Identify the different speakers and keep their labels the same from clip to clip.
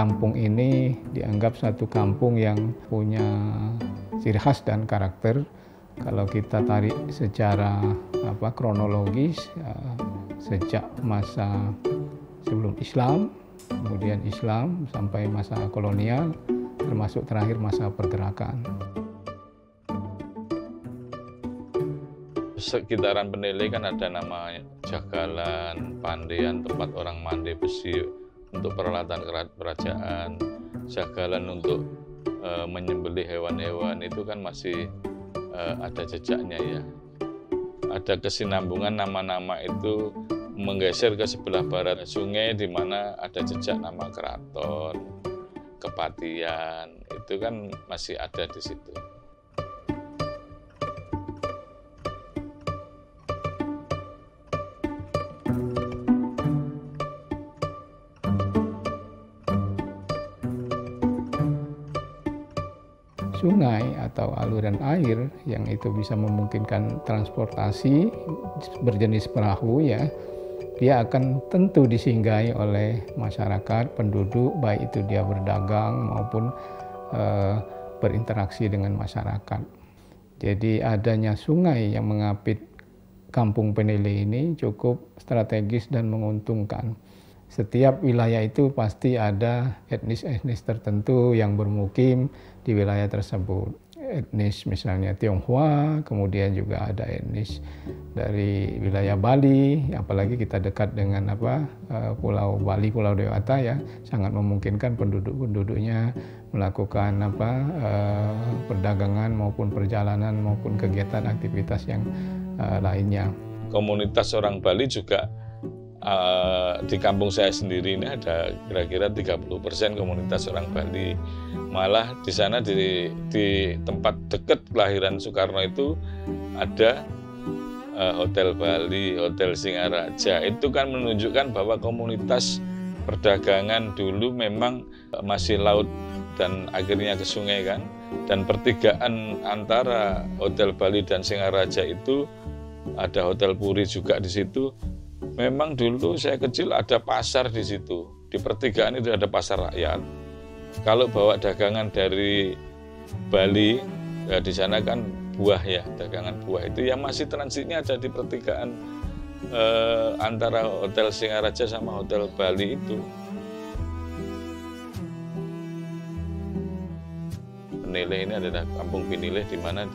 Speaker 1: kampung ini dianggap satu kampung yang punya ciri khas dan karakter. Kalau kita tarik secara kronologis, sejak masa sebelum Islam, kemudian Islam sampai masa kolonial, termasuk terakhir masa pergerakan.
Speaker 2: Sekitaran Penilai kan ada nama jagalan, pandean, tempat orang mandi besi untuk peralatan kerajaan, jagalan untuk menyembelih hewan-hewan, itu kan masih ada jejaknya ya. Ada kesinambungan nama-nama itu menggeser ke sebelah barat sungai di mana ada jejak nama keraton, kepatian, itu kan masih ada di situ.
Speaker 1: Sungai atau aliran air yang itu bisa memungkinkan transportasi berjenis perahu ya, dia akan tentu disinggahi oleh masyarakat, penduduk, baik itu dia berdagang maupun berinteraksi dengan masyarakat. Jadi adanya sungai yang mengapit Kampung Penilai ini cukup strategis dan menguntungkan. Setiap wilayah itu pasti ada etnis-etnis tertentu yang bermukim di wilayah tersebut. Etnis misalnya Tionghoa, kemudian juga ada etnis dari wilayah Bali, apalagi kita dekat dengan Pulau Bali, Pulau Dewata ya, sangat memungkinkan penduduk-penduduknya melakukan perdagangan maupun perjalanan maupun kegiatan aktivitas yang lainnya.
Speaker 2: Komunitas orang Bali juga di kampung saya sendiri ini ada kira-kira 30% komunitas orang Bali. Malah di sana di tempat dekat kelahiran Soekarno itu ada Hotel Bali, Hotel Singaraja. Itu kan menunjukkan bahwa komunitas perdagangan dulu memang masih laut dan akhirnya ke sungai kan. Dan pertigaan antara Hotel Bali dan Singaraja itu ada Hotel Puri juga di situ. Memang dulu saya kecil ada pasar di situ. Di pertigaan itu ada pasar rakyat. Kalau bawa dagangan dari Bali, ya di sana kan buah ya, dagangan buah itu yang masih transitnya ada di pertigaan antara Hotel Singaraja sama Hotel Bali itu. Penilai ini adalah Kampung Penilai di mana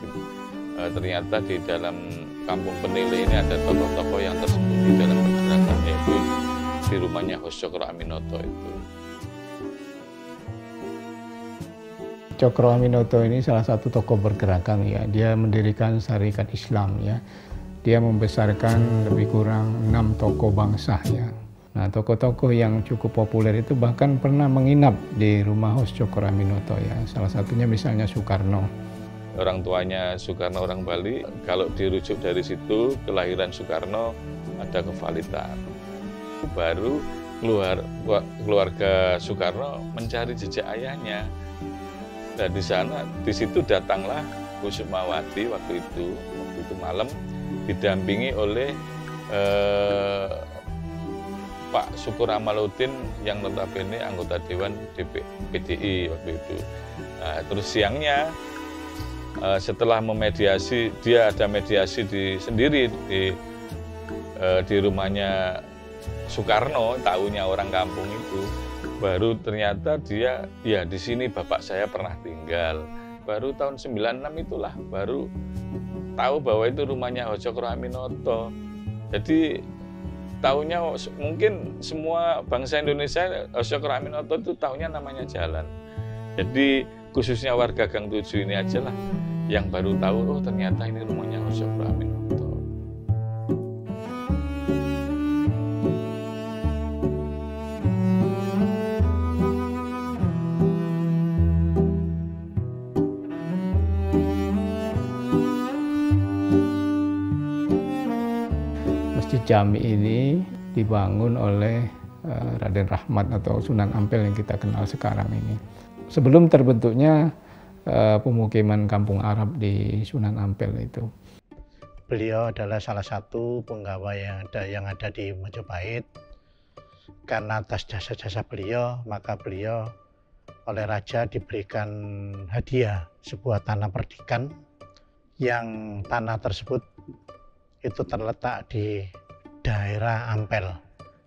Speaker 2: ternyata di dalam Kampung Penilai ini ada tokoh-tokoh yang tersebut di dalam pergerakan, yaitu di rumahnya Hos Cokro Aminoto itu.
Speaker 1: Cokro Aminoto ini salah satu tokoh bergerakan ya. Dia mendirikan Syarikat Islam ya. Dia membesarkan lebih kurang 6 tokoh bangsa ya. Nah, tokoh-tokoh yang cukup populer itu bahkan pernah menginap di rumah Hos Cokro Aminoto ya. Salah satunya misalnya Soekarno.
Speaker 2: Orang tuanya Soekarno orang Bali, kalau dirujuk dari situ kelahiran Soekarno ada kevalitan. Baru keluarga Soekarno mencari jejak ayahnya. Dan di situ datanglah Kusumawati waktu itu malam didampingi oleh Pak Syukur Amaluddin yang notabene anggota Dewan PDI waktu itu. Nah, terus siangnya setelah memediasi, dia ada mediasi sendiri di rumahnya Soekarno, tahunya orang kampung itu. Baru ternyata dia, ya di sini bapak saya pernah tinggal. Baru tahun 96 itulah, baru tahu bahwa itu rumahnya Hos Cokro Aminoto. Jadi tahunya mungkin semua bangsa Indonesia, Hos Cokro Aminoto itu tahunya namanya jalan. Jadi khususnya warga Gang 7 ini aja lah yang baru tahu, oh ternyata ini rumahnya Hos Cokro Aminoto.
Speaker 1: Masjid Jami ini dibangun oleh Raden Rahmat atau Sunan Ampel yang kita kenal sekarang ini. Sebelum terbentuknya pemukiman kampung Arab di Sunan Ampel itu.
Speaker 3: Beliau adalah salah satu penggawa yang ada di Majapahit. Karena atas jasa-jasa beliau, maka beliau oleh raja diberikan hadiah sebuah tanah perdikan, yang tanah tersebut itu terletak di daerah Ampel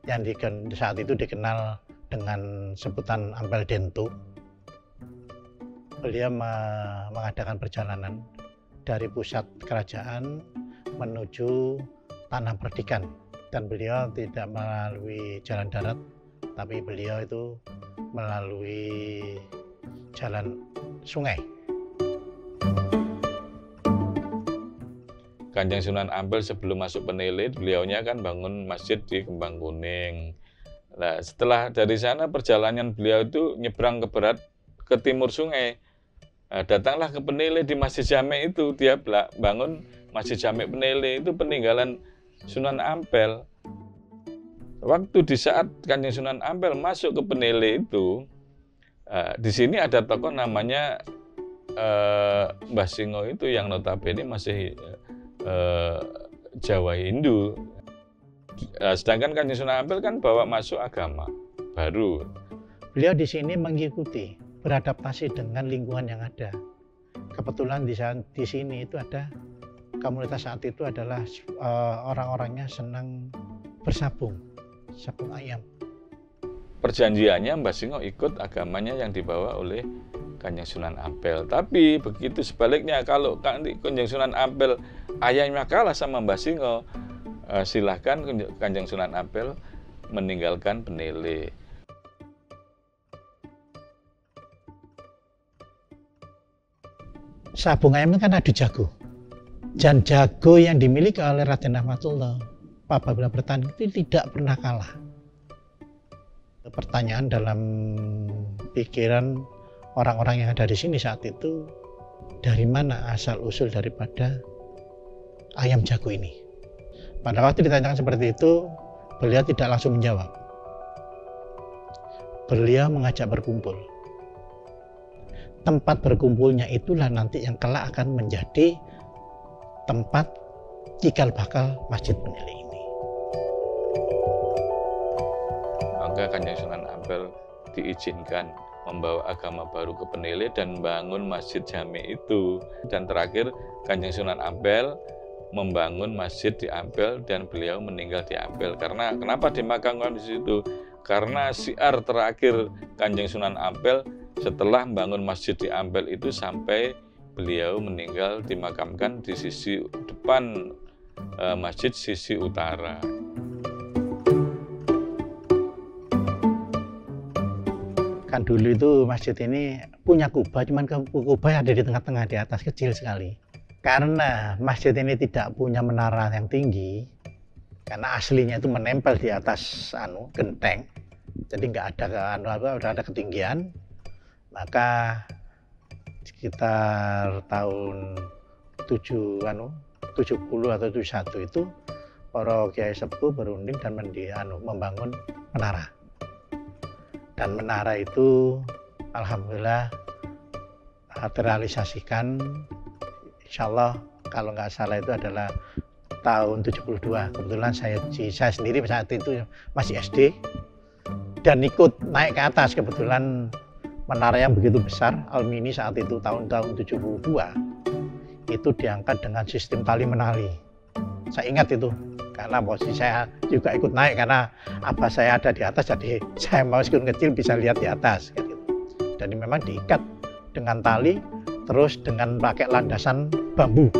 Speaker 3: yang saat itu dikenal dengan sebutan Ampel Dento. Beliau mengadakan perjalanan dari pusat kerajaan menuju tanah perdikan, dan beliau tidak melalui jalan darat, tapi beliau itu melalui jalan sungai.
Speaker 2: Kanjeng Sunan Ampel sebelum masuk Penele, beliaunya kan bangun masjid di Kembang Kuning. Nah, setelah dari sana perjalanan beliau itu nyebrang ke timur sungai. Nah, datanglah ke Penele di Masjid Jamek itu, dia bangun Masjid Jamek Penele, itu peninggalan Sunan Ampel. Waktu di saat Kanjeng Sunan Ampel masuk ke Penele itu, di sini ada tokoh namanya Mbah Singo itu yang notabene masih Jawa Hindu. Sedangkan Kanjeng Sunan Ampel kan bawa masuk agama baru.
Speaker 3: Beliau di sini mengikuti, beradaptasi dengan lingkungan yang ada. Kebetulan di sini itu ada komunitas saat itu adalah orang-orangnya senang bersabung, sabung ayam.
Speaker 2: Perjanjiannya Mbah Singo ikut agamanya yang dibawa oleh Kanjeng Sunan Ampel. Tapi begitu sebaliknya, kalau Kanjeng Sunan Ampel ayahnya kalah sama Mbah Singo, silahkan Kanjeng Sunan Ampel meninggalkan Penele.
Speaker 3: Sabung ayam itu kan adu jago, dan jago yang dimiliki oleh Raden Rahmatullah apabila bertanding itu tidak pernah kalah. Pertanyaan dalam pikiran orang-orang yang ada di sini saat itu, dari mana asal usul daripada ayam jago ini? Pada waktu ditanyakan seperti itu, beliau tidak langsung menjawab. Beliau mengajak berkumpul. Tempat berkumpulnya itulah nanti yang kelak akan menjadi tempat cikal bakal Masjid Penele ini.
Speaker 2: Maka Kanjeng Sunan Ampel diizinkan membawa agama baru ke Penele dan membangun Masjid Jamek itu. Dan terakhir Kanjeng Sunan Ampel membangun masjid di Ampel dan beliau meninggal di Ampel. Karena kenapa dimakamkan di situ? Karena syiar terakhir Kanjeng Sunan Ampel setelah membangun masjid di Ampel itu sampai beliau meninggal dimakamkan di sisi depan masjid sisi utara.
Speaker 3: Kan dulu itu masjid ini punya kubah, cuman kubah ada di tengah-tengah di atas, kecil sekali. Karena masjid ini tidak punya menara yang tinggi, karena aslinya itu menempel di atas genteng, jadi nggak ada ketinggian. Maka sekitar tahun 70 atau 71 itu para kiai sepuh berunding dan membangun menara. Dan menara itu alhamdulillah terrealisasikan, insya Allah kalau nggak salah itu adalah tahun 72. Kebetulan saya sendiri saat itu masih SD dan ikut naik ke atas. Kebetulan menara yang begitu besar, alumini saat itu tahun-tahun 72, itu diangkat dengan sistem tali menali. Saya ingat itu, karena posisi saya juga ikut naik, karena abah saya ada di atas, jadi saya meskipun kecil bisa lihat di atas. Gitu. Jadi memang diikat dengan tali, terus dengan pakai landasan bambu.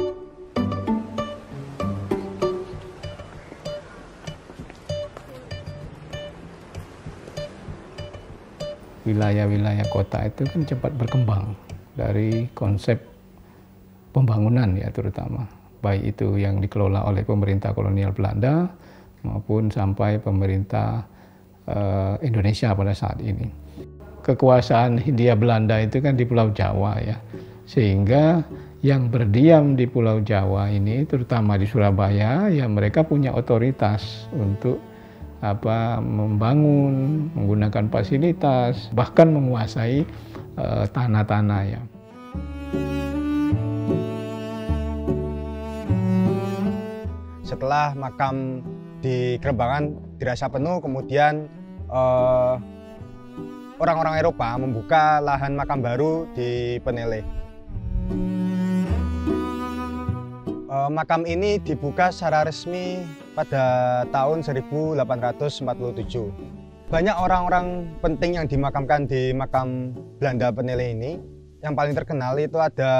Speaker 1: Wilayah-wilayah kota itu kan cepat berkembang dari konsep pembangunan ya, terutama baik itu yang dikelola oleh pemerintah kolonial Belanda maupun sampai pemerintah Indonesia pada saat ini. Kekuasaan Hindia Belanda itu kan di Pulau Jawa ya, sehingga yang berdiam di Pulau Jawa ini terutama di Surabaya ya mereka punya otoritas untuk membangun, menggunakan fasilitas, bahkan menguasai tanah-tanah ya.
Speaker 4: Setelah makam di Kerembangan dirasa penuh, kemudian orang-orang Eropa membuka lahan makam baru di Peneleh. Makam ini dibuka secara resmi pada tahun 1847. Banyak orang-orang penting yang dimakamkan di makam Belanda Peneleh ini. Yang paling terkenal itu ada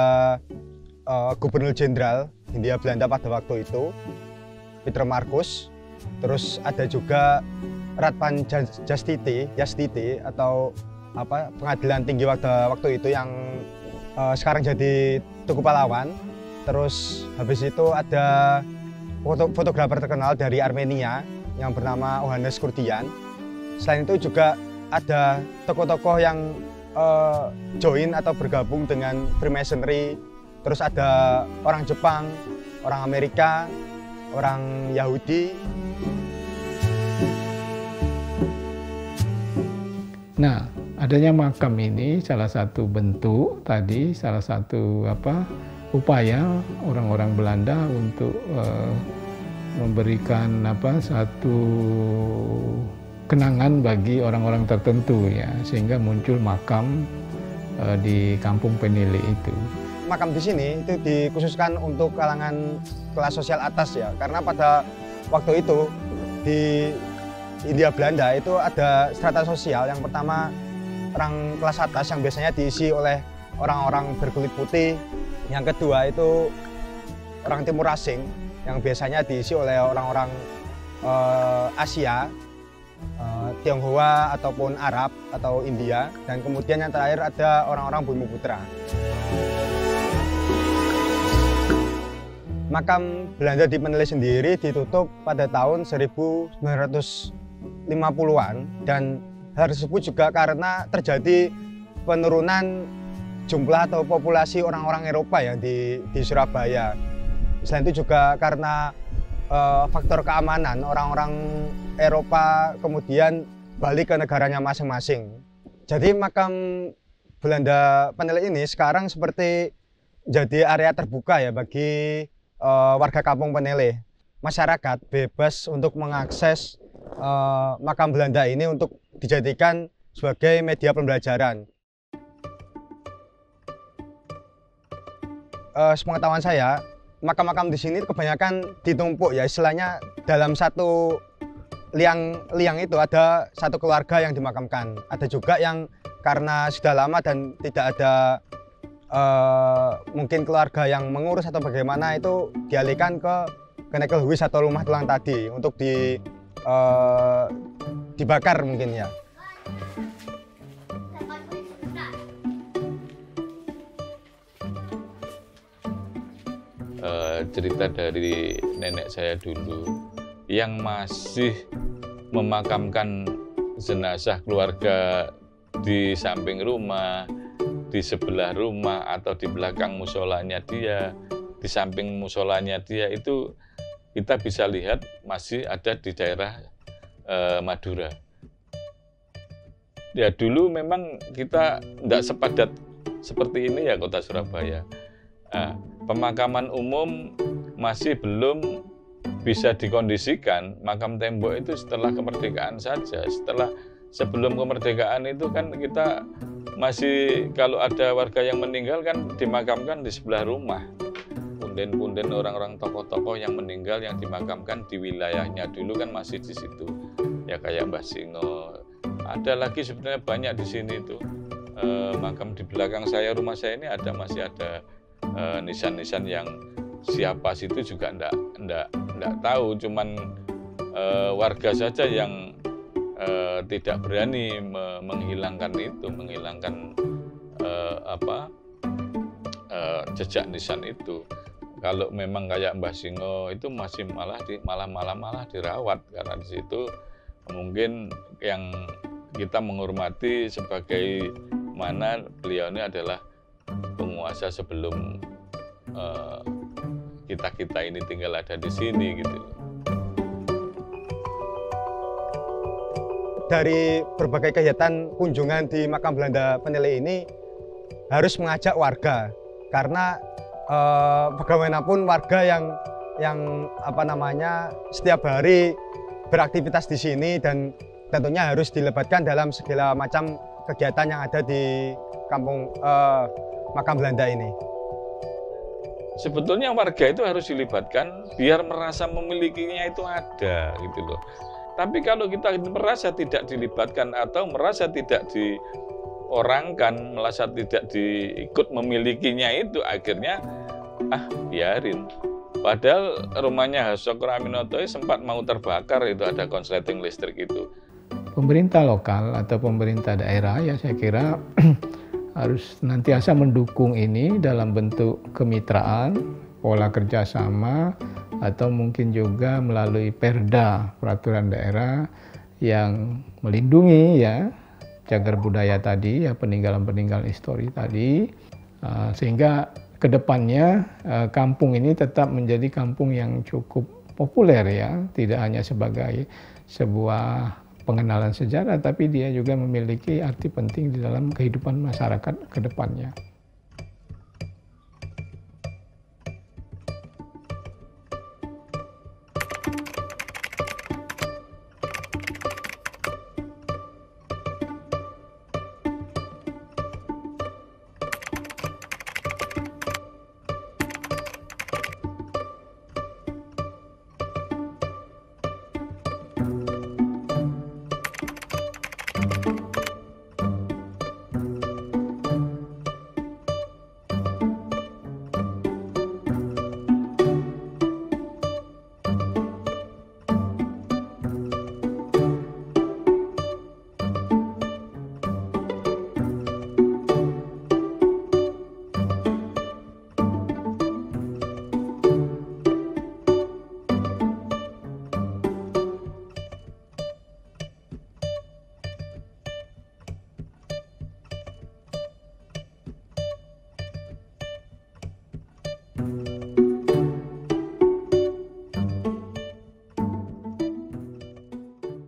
Speaker 4: Gubernur Jenderal Hindia Belanda pada waktu itu, Pieter Marcus. Terus ada juga Radpan Jastiti atau pengadilan tinggi waktu itu yang sekarang jadi Tugu Pahlawan. Terus habis itu ada fotografer terkenal dari Armenia yang bernama Johannes Curtian. Selain itu juga ada tokoh-tokoh yang join atau bergabung dengan Freemasonry. Terus ada orang Jepang, orang Amerika, orang Yahudi.
Speaker 1: Nah, adanya makam ini salah satu bentuk tadi, salah satu upaya orang-orang Belanda untuk memberikan satu kenangan bagi orang-orang tertentu ya, sehingga muncul makam di Kampung Peneleh itu.
Speaker 4: Makam di sini itu dikhususkan untuk kalangan kelas sosial atas ya, karena pada waktu itu di Hindia Belanda itu ada strata sosial. Yang pertama orang kelas atas yang biasanya diisi oleh orang-orang berkulit putih. Yang kedua itu orang timur asing yang biasanya diisi oleh orang-orang Asia, Tionghoa ataupun Arab atau India. Dan kemudian yang terakhir ada orang-orang Bumiputra. Makam Belanda di Peneleh sendiri ditutup pada tahun 1950-an dan hal tersebut juga karena terjadi penurunan jumlah atau populasi orang-orang Eropa ya di Surabaya. Selain itu juga karena faktor keamanan, orang-orang Eropa kemudian balik ke negaranya masing-masing. Jadi makam Belanda Peneleh ini sekarang seperti jadi area terbuka ya bagi warga Kampung Peneleh. Masyarakat bebas untuk mengakses makam Belanda ini untuk dijadikan sebagai media pembelajaran. Sepengetahuan saya, makam-makam di sini kebanyakan ditumpuk ya, istilahnya dalam satu liang itu ada satu keluarga yang dimakamkan. Ada juga yang karena sudah lama dan tidak ada mungkin keluarga yang mengurus atau bagaimana, itu dialihkan ke Nekelhuis atau rumah tulang tadi untuk dibakar mungkin ya.
Speaker 2: Cerita dari nenek saya dulu yang masih memakamkan jenazah keluarga di samping rumah, di sebelah rumah, atau di belakang musolanya dia, di samping musolanya dia, itu kita bisa lihat masih ada di daerah Madura. Ya dulu memang kita tidak sepadat seperti ini ya kota Surabaya. Pemakaman umum masih belum bisa dikondisikan. Makam tembok itu setelah kemerdekaan saja. Sebelum kemerdekaan itu kan kita masih, kalau ada warga yang meninggal kan dimakamkan di sebelah rumah. Punden-punden orang-orang tokoh-tokoh yang meninggal yang dimakamkan di wilayahnya dulu kan masih di situ. Ya kayak Mbah Singo. Ada lagi sebenarnya banyak di sini tuh. Makam di belakang saya, rumah saya ini masih ada nisan-nisan yang siapa situ juga enggak tahu, cuman warga saja yang tidak berani menghilangkan jejak nisan itu. Kalau memang kayak Mbah Singo itu masih malah dirawat, karena di situ mungkin yang kita menghormati sebagai mana beliau ini adalah penguasa sebelum kita ini tinggal ada di sini gitu.
Speaker 4: Dari berbagai kegiatan kunjungan di makam Belanda Peneleh ini harus mengajak warga, karena bagaimanapun warga yang setiap hari beraktivitas di sini dan tentunya harus dilibatkan dalam segala macam kegiatan yang ada di kampung makam Belanda ini.
Speaker 2: Sebetulnya warga itu harus dilibatkan biar merasa memilikinya itu ada gitu loh. Tapi kalau kita merasa tidak dilibatkan atau merasa tidak diorangkan, merasa tidak diikut memilikinya itu, akhirnya biarin. Padahal rumahnya Hasokro Aminoto sempat mau terbakar, itu ada konsleting listrik itu.
Speaker 1: Pemerintah lokal atau pemerintah daerah ya saya kira harus senantiasa mendukung ini dalam bentuk kemitraan, pola kerjasama, atau mungkin juga melalui perda, peraturan daerah yang melindungi ya cagar budaya tadi, ya peninggalan-peninggalan histori tadi, sehingga kedepannya kampung ini tetap menjadi kampung yang cukup populer ya, tidak hanya sebagai sebuah pengenalan sejarah, tapi dia juga memiliki arti penting di dalam kehidupan masyarakat ke depannya.